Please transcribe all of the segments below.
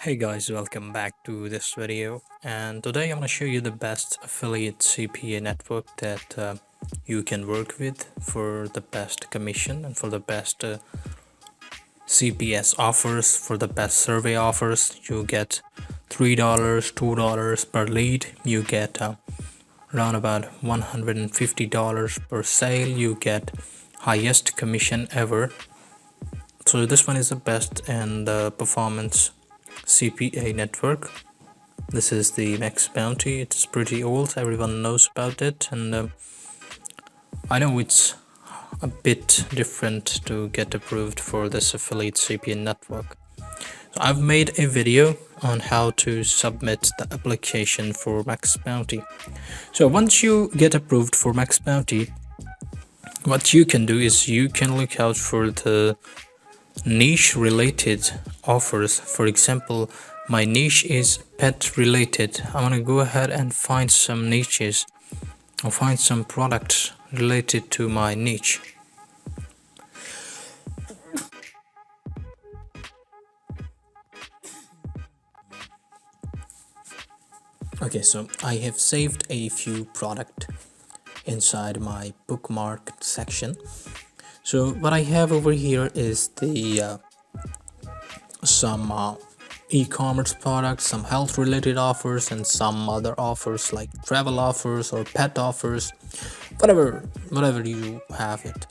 Hey guys, welcome back to this video, and today I'm going to show you the best affiliate CPA network that you can work with for the best commission and for the best CPS offers. For the best survey offers, you get $3, $2 per lead. You get around about $150 per sale. You get highest commission ever. So this one is the best and the performance CPA network. This is the maxbounty. It's pretty old, everyone knows about it, and I know it's a bit different to get approved for this affiliate CPA network. So I've made a video on how to submit the application for maxbounty. So once you get approved for maxbounty, what you can do is you can look out for the niche related offers. For example, my niche is pet related. I want to go ahead and find some niches or find some products related to my niche. Okay, so I have saved a few products inside my bookmark section. So what I have over here is the some e-commerce products, some health related offers, and some other offers like travel offers or pet offers, whatever you have it.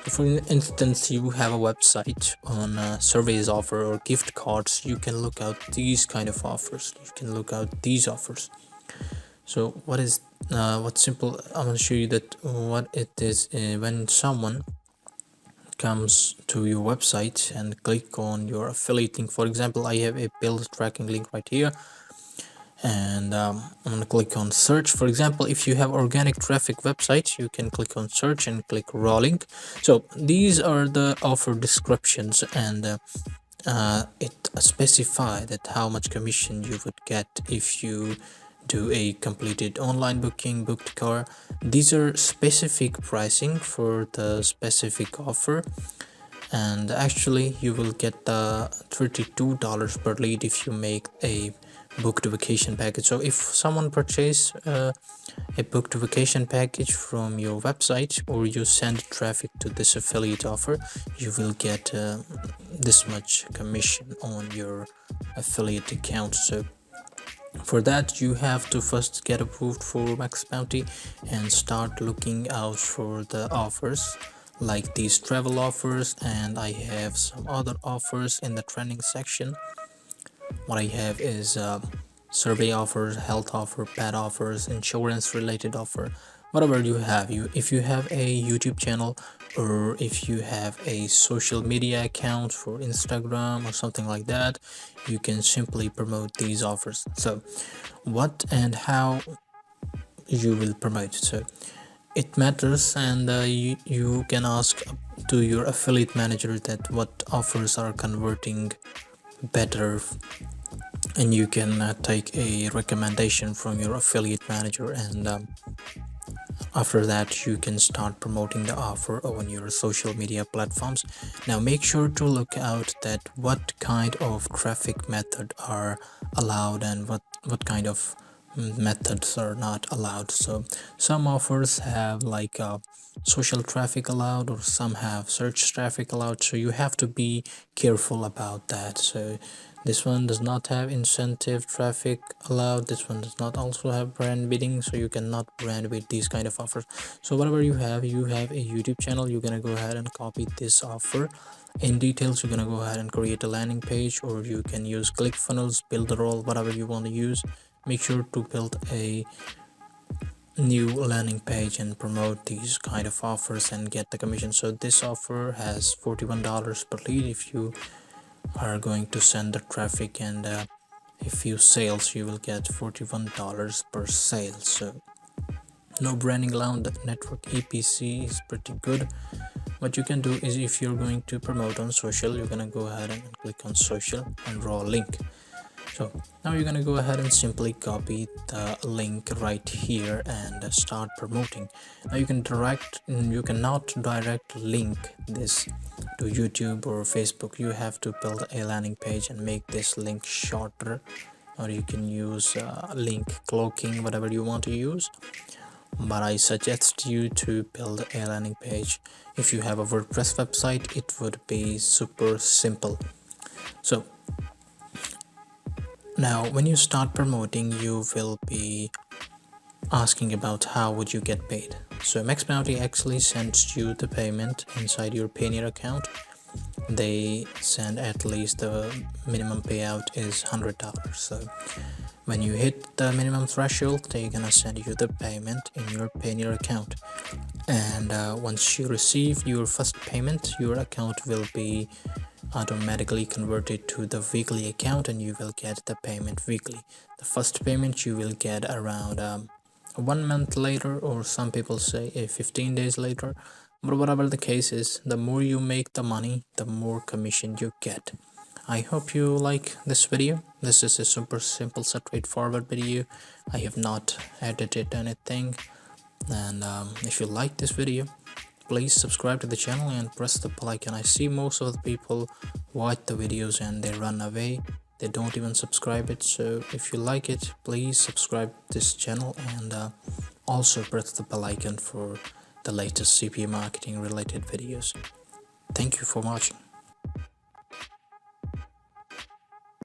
So for instance, you have a website on surveys offer or gift cards, you can look out these kind of offers, you can look out these offers. So what's simple, I'm going to show you that what it is when someone comes to your website and click on your affiliate link. For example, I have a build tracking link right here, and I'm going to click on search. For example, if you have organic traffic website, you can click on search and click raw link. So these are the offer descriptions, and it specify that how much commission you would get if you do a completed online booking, booked car. These are specific pricing for the specific offer, and actually you will get the $32 per lead if you make a booked vacation package. So if someone purchase a booked vacation package from your website, or you send traffic to this affiliate offer, you will get this much commission on your affiliate account. So for that, you have to first get approved for maxbounty and start looking out for the offers like these travel offers, and I have some other offers in the trending section. What I have is survey offers, health offer, pet offers, insurance related offer. Whatever you have, if you have a YouTube channel, or if you have a social media account for Instagram or something like that, you can simply promote these offers. So what and how you will promote, so it matters, and you can ask to your affiliate manager that what offers are converting better, and you can take a recommendation from your affiliate manager, and after that you can start promoting the offer on your social media platforms. Now make sure to look out that what kind of traffic method are allowed and what kind of methods are not allowed. So some offers have like social traffic allowed, or some have search traffic allowed, so you have to be careful about that. So this one does not have incentive traffic allowed, this one does not also have brand bidding, so you cannot brand bid these kind of offers. So whatever you have a YouTube channel, you're gonna go ahead and copy this offer in details. You're gonna go ahead and create a landing page, or you can use ClickFunnels, Builderall, whatever you want to use. Make sure to build a new landing page and promote these kind of offers and get the commission. So this offer has $41 per lead if you are going to send the traffic, and a few sales you will get $41 per sale. So no branding allowed. The network EPC is pretty good. What you can do is, if you're going to promote on social, you're gonna go ahead and click on social and raw link. So now you're gonna go ahead and simply copy the link right here and start promoting. Now you cannot direct link this to YouTube or Facebook, you have to build a landing page and make this link shorter, or you can use link cloaking, whatever you want to use. But I suggest you to build a landing page. If you have a WordPress website, it would be super simple. So now when you start promoting, you will be asking about how would you get paid. So maxbounty actually sends you the payment inside your Payoneer account. They send at least the minimum payout is $100. So when you hit the minimum threshold, they're gonna send you the payment in your Payoneer account. And once you receive your first payment, your account will be automatically converted to the weekly account, and you will get the payment weekly. The first payment you will get around 1 month later, or some people say 15 days later. But whatever the case is, the more you make the money, the more commission you get. I hope you like this video. This is a super simple, straightforward video. I have not edited anything. And if you like this video, please subscribe to the channel and press the bell icon. I see most of the people watch the videos and they run away. They don't even subscribe it. So if you like it, please subscribe this channel, and also press the bell icon for the latest CPA marketing related videos. Thank you for watching.